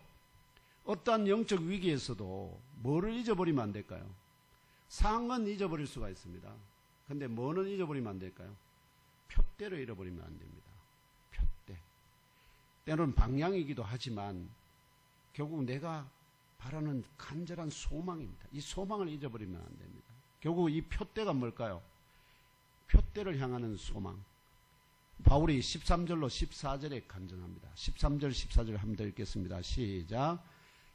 어떠한 영적 위기에서도 뭐를 잊어버리면 안 될까요? 상은 잊어버릴 수가 있습니다. 근데 뭐는 잊어버리면 안 될까요? 표대를 잃어버리면 안 됩니다. 표대. 때로는 방향이기도 하지만 결국 내가 바라는 간절한 소망입니다. 이 소망을 잊어버리면 안 됩니다. 결국 이 표대가 뭘까요? 표대를 향하는 소망. 바울이 13절로 14절에 간증합니다. 13절 14절 한번 더 읽겠습니다. 시작.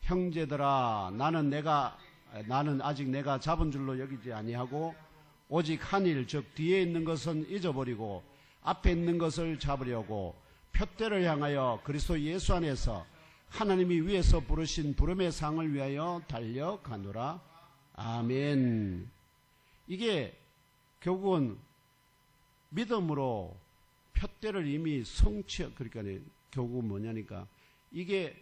형제들아 나는 아직 내가 잡은 줄로 여기지 아니하고 오직 한 일 즉 뒤에 있는 것은 잊어버리고 앞에 있는 것을 잡으려고 표대를 향하여 그리스도 예수 안에서 하나님이 위에서 부르신 부름의 상을 위하여 달려가노라. 아멘. 이게 결국은 믿음으로 표대를 이미 그러니까 결국은 뭐냐니까 이게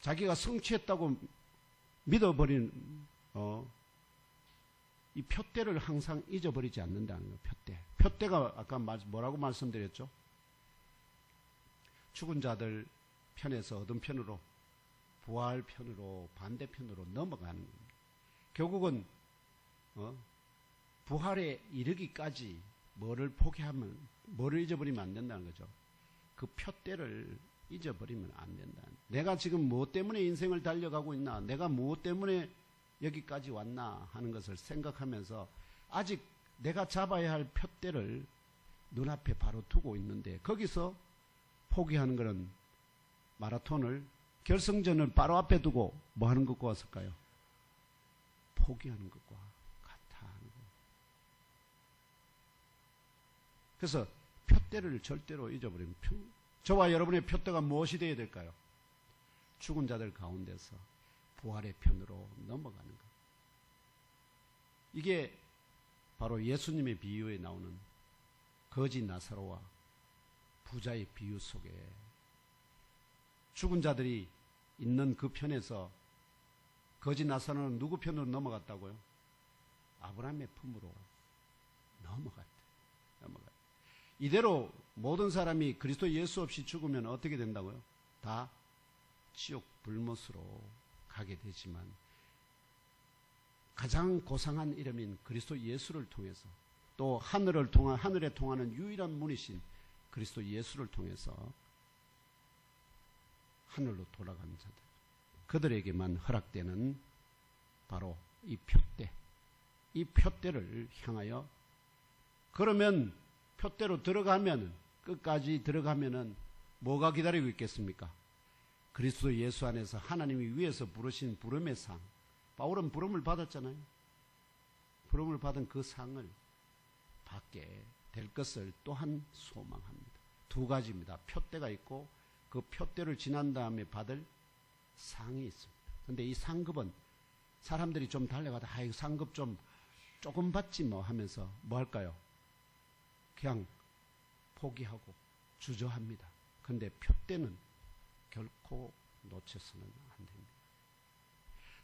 자기가 성취했다고 믿어버린 이 표대를 항상 잊어버리지 않는다는 거예요. 표대가 아까 뭐라고 말씀드렸죠? 죽은 자들 편에서 얻은 편으로, 부활 편으로, 반대편으로 넘어가는 겁니다. 결국은 부활에 이르기까지 뭐를 포기하면, 뭐를 잊어버리면 안 된다는 거죠. 그 표대를 잊어버리면 안 된다. 내가 지금 무엇 때문에 인생을 달려가고 있나, 내가 무엇 때문에 여기까지 왔나 하는 것을 생각하면서 아직 내가 잡아야 할 표대를 눈앞에 바로 두고 있는데, 거기서 포기하는 것은 마라톤을, 결승전을 바로 앞에 두고 뭐 하는 것과 같을까요? 포기하는 것과 같아 하는 거예요. 그래서 표대를 절대로 잊어버리면, 저와 여러분의 표대가 무엇이 되어야 될까요? 죽은 자들 가운데서 부활의 편으로 넘어가는 것. 이게 바로 예수님의 비유에 나오는 거지 나사로와 부자의 비유 속에 죽은 자들이 있는 그 편에서 거지 나사로는 누구 편으로 넘어갔다고요? 아브라함의 품으로 넘어갔대. 이대로 모든 사람이 그리스도 예수 없이 죽으면 어떻게 된다고요? 다 지옥 불못으로 가게 되지만, 가장 고상한 이름인 그리스도 예수를 통해서, 또 하늘에 통하는 유일한 문이신 그리스도 예수를 통해서 하늘로 돌아가는 자들, 그들에게만 허락되는 바로 이 표대, 이 표대를 향하여, 그러면 표대로 들어가면, 끝까지 들어가면은 뭐가 기다리고 있겠습니까? 그리스도 예수 안에서 하나님이 위에서 부르신 부름의 상. 바울은 부름을 받았잖아요. 부름을 받은 그 상을 받게 될 것을 또한 소망합니다. 두 가지입니다. 표대가 있고 그 표대를 지난 다음에 받을 상이 있습니다. 그런데 이 상급은 사람들이 좀 달려가다 이 상급 좀 조금 받지 뭐 하면서 뭐 할까요? 그냥 포기하고 주저합니다. 그런데 표대는 결코 놓쳐서는 안 됩니다.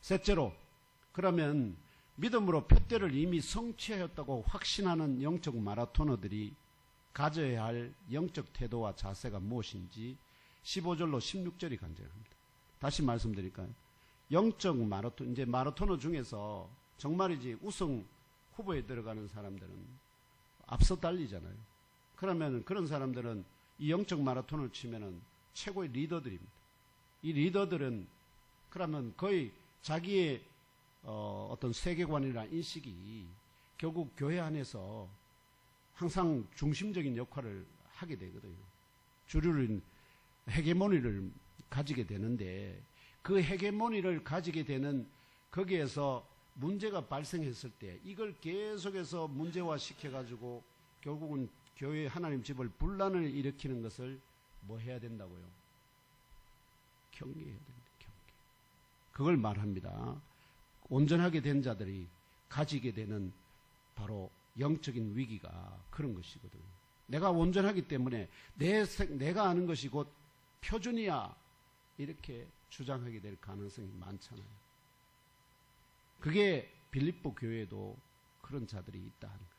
셋째로, 그러면 믿음으로 표대를 이미 성취하였다고 확신하는 영적 마라토너들이 가져야 할 영적 태도와 자세가 무엇인지 15절로 16절이 간증합니다. 다시 말씀드릴까요? 영적 마라톤, 이제 마라토너 중에서 정말이지 우승 후보에 들어가는 사람들은 앞서 달리잖아요. 그러면 그런 사람들은 이 영적 마라톤을 치면은 최고의 리더들입니다. 이 리더들은 그러면 거의 자기의 어떤 세계관이나 인식이 결국 교회 안에서 항상 중심적인 역할을 하게 되거든요. 주류를, 헤게모니를 가지게 되는데, 그 헤게모니를 가지게 되는 거기에서 문제가 발생했을 때 이걸 계속해서 문제화 시켜가지고 결국은 교회 하나님 집을 분란을 일으키는 것을 뭐 해야 된다고요? 경계해야 됩니다. 경계. 그걸 말합니다. 온전하게 된 자들이 가지게 되는 바로 영적인 위기가 그런 것이거든요. 내가 온전하기 때문에 내가 아는 것이 곧 표준이야, 이렇게 주장하게 될 가능성이 많잖아요. 그게 빌립보 교회에도 그런 자들이 있다 하는 겁니다.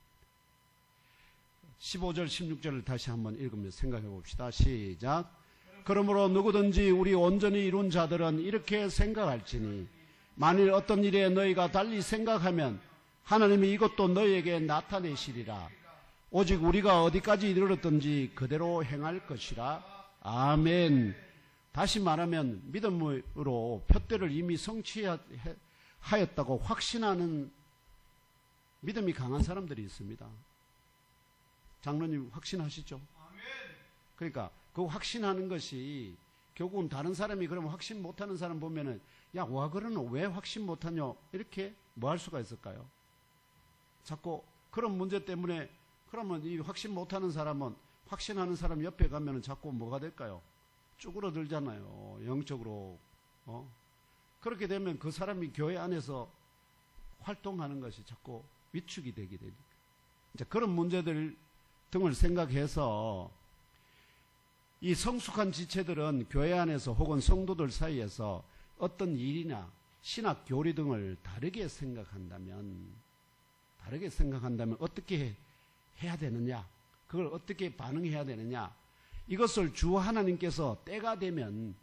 15절 16절을 다시 한번 읽으면서 생각해 봅시다. 시작. 그러므로 누구든지 우리 온전히 이룬 자들은 이렇게 생각할지니, 만일 어떤 일에 너희가 달리 생각하면 하나님이 이것도 너희에게 나타내시리라. 오직 우리가 어디까지 이르렀든지 그대로 행할 것이라. 아멘. 다시 말하면 믿음으로 표대를 이미 성취하였다고 확신하는 믿음이 강한 사람들이 있습니다. 장로님 확신하시죠? 그러니까 그 확신하는 것이 결국은 다른 사람이 그러면 확신 못하는 사람 보면은 야, 와 그러는 왜 확신 못하냐, 이렇게 뭐 할 수가 있을까요? 자꾸 그런 문제 때문에, 그러면 이 확신 못하는 사람은 확신하는 사람 옆에 가면은 자꾸 뭐가 될까요? 쭈그러들잖아요. 영적으로. 그렇게 되면 그 사람이 교회 안에서 활동하는 것이 자꾸 위축이 되게 되니까. 이제 그런 문제들 등을 생각해서 이 성숙한 지체들은 교회 안에서 혹은 성도들 사이에서 어떤 일이나 신학 교리 등을 다르게 생각한다면 어떻게 해야 되느냐, 그걸 어떻게 반응해야 되느냐, 이것을 주 하나님께서 때가 되면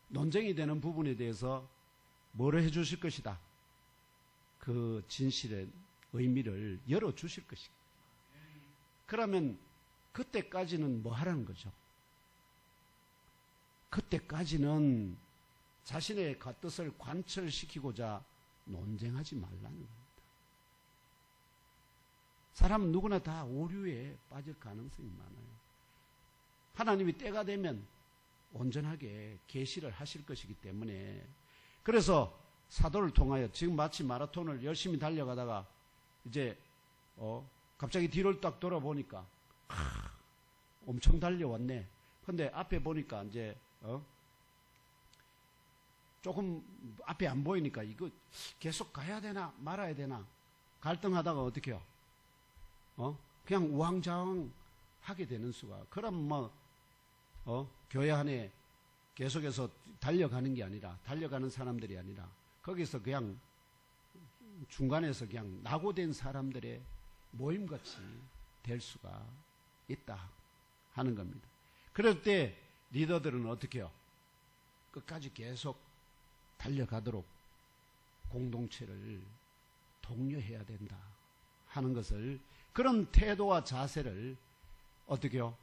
논쟁이 되는 부분에 대해서 뭐를 해주실 것이다, 그 진실의 의미를 열어주실 것이다. 그러면 그때까지는 뭐 하라는 거죠? 그때까지는 자신의 겉뜻을 관철시키고자 논쟁하지 말라는 겁니다. 사람은 누구나 다 오류에 빠질 가능성이 많아요. 하나님이 때가 되면 온전하게 계시를 하실 것이기 때문에, 그래서 사도를 통하여 지금 마치 마라톤을 열심히 달려가다가 이제 갑자기 뒤를 딱 돌아보니까 엄청 달려왔네. 근데 앞에 보니까 이제 조금 앞에 안 보이니까 이거 계속 가야 되나 말아야 되나 갈등하다가 어떻게 해요? 그냥 우왕좌왕 하게 되는 수가. 그럼 교회 안에 계속해서 달려가는 게 아니라, 달려가는 사람들이 아니라 거기서 그냥 중간에서 그냥 낙오된 사람들의 모임같이 될 수가 있다 하는 겁니다. 그럴 때 리더들은 어떻게 해요? 끝까지 계속 달려가도록 공동체를 독려해야 된다 하는 것을, 그런 태도와 자세를 어떻게 해요?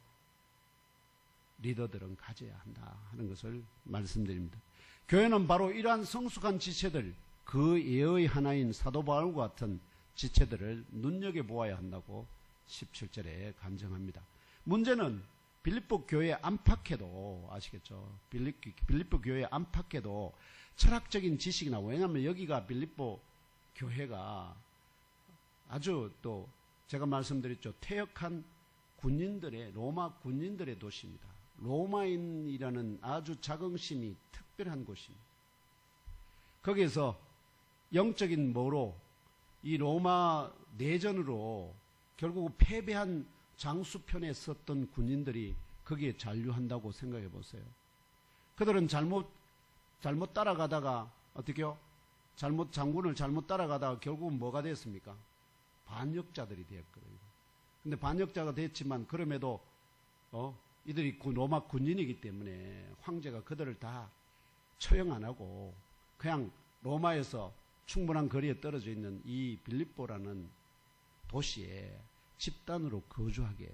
리더들은 가져야 한다 하는 것을 말씀드립니다. 교회는 바로 이러한 성숙한 지체들, 그 예의 하나인 사도 바울과 같은 지체들을 눈여겨보아야 한다고 17절에 간증합니다. 문제는 빌립보 교회 안팎에도, 아시겠죠? 빌립보 교회 안팎에도 철학적인 지식이나, 왜냐하면 여기가 빌립보 교회가 아주 또 제가 말씀드렸죠. 퇴역한 군인들의, 로마 군인들의 도시입니다. 로마인이라는 아주 자긍심이 특별한 곳입니다. 거기에서 영적인 뭐로, 이 로마 내전으로 결국 패배한 장수편에 섰던 군인들이 거기에 잔류한다고 생각해 보세요. 그들은 잘못 따라가다가 어떻게요? 장군을 잘못 따라가다가 결국은 뭐가 됐습니까? 반역자들이 되었거든요. 근데 반역자가 됐지만 그럼에도 이들이 로마 군인이기 때문에 황제가 그들을 다 처형 안 하고 그냥 로마에서 충분한 거리에 떨어져 있는 이 빌립보라는 도시에 집단으로 거주하게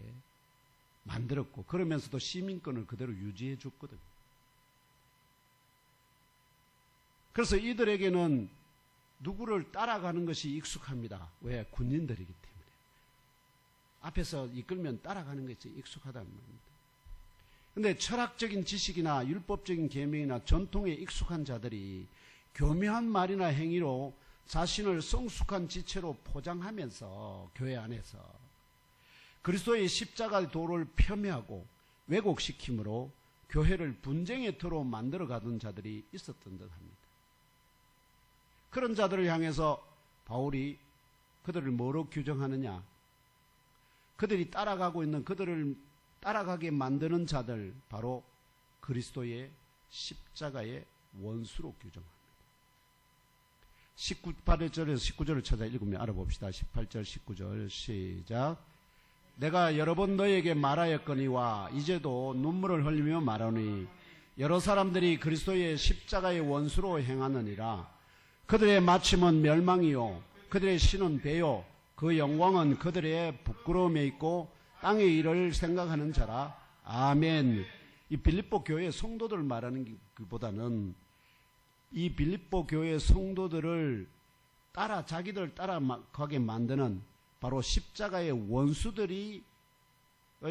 만들었고, 그러면서도 시민권을 그대로 유지해 줬거든요. 그래서 이들에게는 누구를 따라가는 것이 익숙합니다. 왜? 군인들이기 때문에. 앞에서 이끌면 따라가는 것이 익숙하다는 말입니다. 그런데 철학적인 지식이나 율법적인 계명이나 전통에 익숙한 자들이 교묘한 말이나 행위로 자신을 성숙한 지체로 포장하면서 교회 안에서 그리스도의 십자가의 도를 폄훼하고 왜곡시킴으로 교회를 분쟁의 터로 만들어가던 자들이 있었던 듯합니다. 그런 자들을 향해서 바울이 그들을 뭐로 규정하느냐? 그들이 따라가고 있는, 그들을 따라가게 만드는 자들, 바로 그리스도의 십자가의 원수로 규정합니다. 18절에서 19절을 찾아 읽으면 알아봅시다. 18절 19절 시작. 내가 여러 번 너에게 말하였거니와 이제도 눈물을 흘리며 말하노니 여러 사람들이 그리스도의 십자가의 원수로 행하느니라. 그들의 마침은 멸망이요 그들의 신은 배요 그 영광은 그들의 부끄러움에 있고 땅의 일을 생각하는 자라. 아멘. 이 빌립보 교회 성도들을 말하는 것보다는 이 빌립보 교회 성도들을 자기들 따라가게 만드는 바로 십자가의 원수들이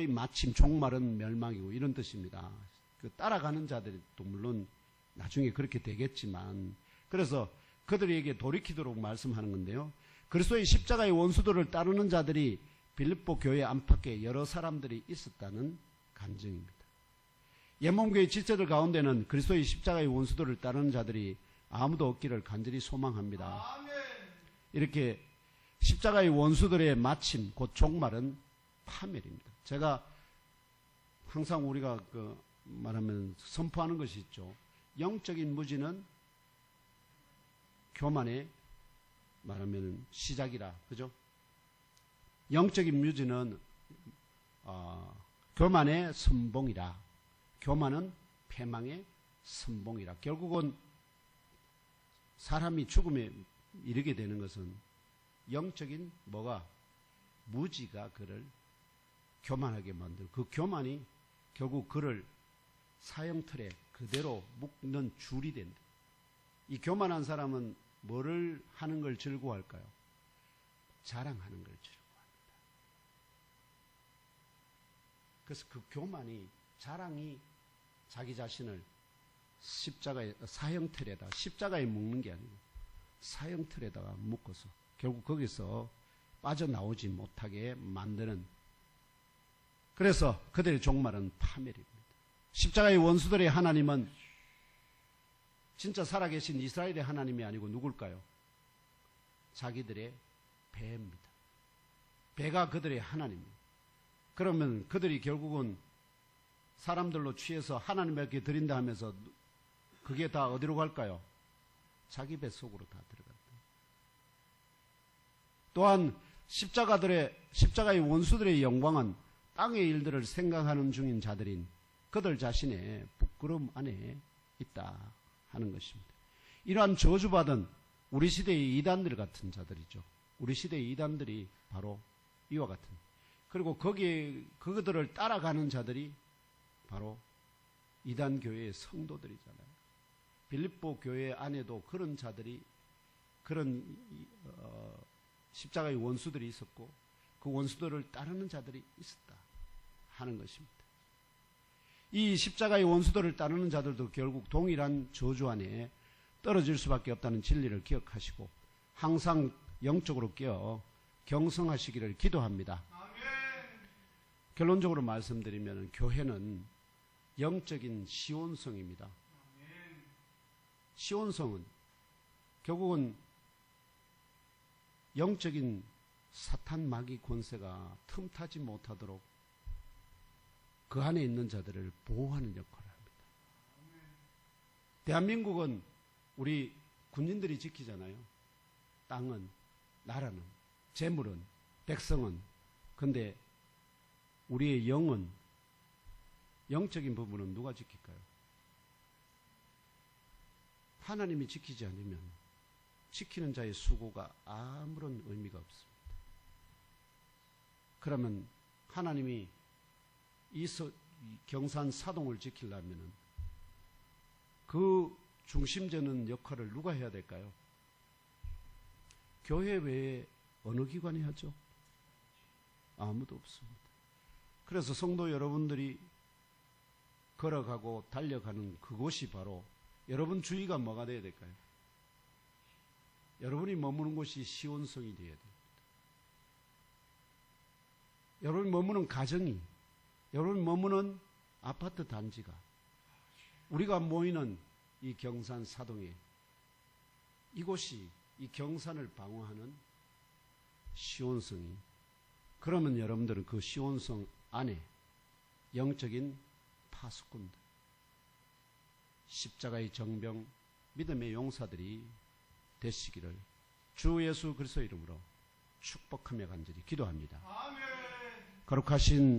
마침 종말은 멸망이고 이런 뜻입니다. 그 따라가는 자들도 물론 나중에 그렇게 되겠지만, 그래서 그들에게 돌이키도록 말씀하는 건데요. 그리스도의 십자가의 원수들을 따르는 자들이 빌립보 교회 안팎에 여러 사람들이 있었다는 간증입니다. 옛몸교회 지체들 가운데는 그리스도의 십자가의 원수들을 따르는 자들이 아무도 없기를 간절히 소망합니다. 이렇게 십자가의 원수들의 마침 곧 종말은 파멸입니다. 제가 항상 우리가 말하면 선포하는 것이 있죠. 영적인 무지는 교만의 말하면 시작이라, 그죠? 영적인 무지는 교만의 선봉이라, 교만은 패망의 선봉이라. 결국은 사람이 죽음에 이르게 되는 것은 영적인 무지가 그를 교만하게 만들고, 그 교만이 결국 그를 사형틀에 그대로 묶는 줄이 된다. 이 교만한 사람은 뭐를 하는 걸 즐거워할까요? 자랑하는 걸 즐거워합니다. 그래서 그 교만이, 자랑이 자기 자신을 십자가에, 사형틀에다, 십자가에 묶는 게 아니고 사형틀에다가 묶어서 결국 거기서 빠져나오지 못하게 만드는, 그래서 그들의 종말은 파멸입니다. 십자가의 원수들의 하나님은 진짜 살아계신 이스라엘의 하나님이 아니고 누굴까요? 자기들의 배입니다. 배가 그들의 하나님입니다. 그러면 그들이 결국은 사람들로 취해서 하나님에게 드린다 하면서 그게 다 어디로 갈까요? 자기 배 속으로 다 들어간다. 또한 십자가의 원수들의 영광은 땅의 일들을 생각하는 중인 자들인 그들 자신의 부끄러움 안에 있다 하는 것입니다. 이러한 저주받은 우리 시대의 이단들 같은 자들이죠. 우리 시대의 이단들이 바로 이와 같은, 그리고 거기에 그들을 따라가는 자들이 바로 이단 교회의 성도들이잖아요. 빌립보 교회 안에도 그런 자들이, 그런 십자가의 원수들이 있었고 그 원수들을 따르는 자들이 있었다 하는 것입니다. 이 십자가의 원수들을 따르는 자들도 결국 동일한 저주 안에 떨어질 수밖에 없다는 진리를 기억하시고 항상 영적으로 깨어 경성하시기를 기도합니다. 결론적으로 말씀드리면 교회는 영적인 시온성입니다. 시온성은 결국은 영적인 사탄 마귀 권세가 틈타지 못하도록 그 안에 있는 자들을 보호하는 역할을 합니다. 대한민국은 우리 군인들이 지키잖아요. 땅은, 나라는, 재물은, 백성은. 근데 우리의 영은, 영적인 부분은 누가 지킬까요? 하나님이 지키지 않으면 지키는 자의 수고가 아무런 의미가 없습니다. 그러면 하나님이 이 경산 사동을 지키려면 그 중심되는 역할을 누가 해야 될까요? 교회 외에 어느 기관이 하죠? 아무도 없습니다. 그래서 성도 여러분들이 걸어가고 달려가는 그곳이 바로 여러분 주의가 뭐가 되어야 될까요? 여러분이 머무는 곳이 시온성이 되어야 됩니다. 여러분이 머무는 가정이, 여러분이 머무는 아파트 단지가, 우리가 모이는 이 경산 사동에, 이곳이 이 경산을 방어하는 시온성이, 그러면 여러분들은 그 시온성 안에 영적인 파수꾼들, 십자가의 정병, 믿음의 용사들이 되시기를 주 예수 그리스도 이름으로 축복하며 간절히 기도합니다. 아멘. 거룩하신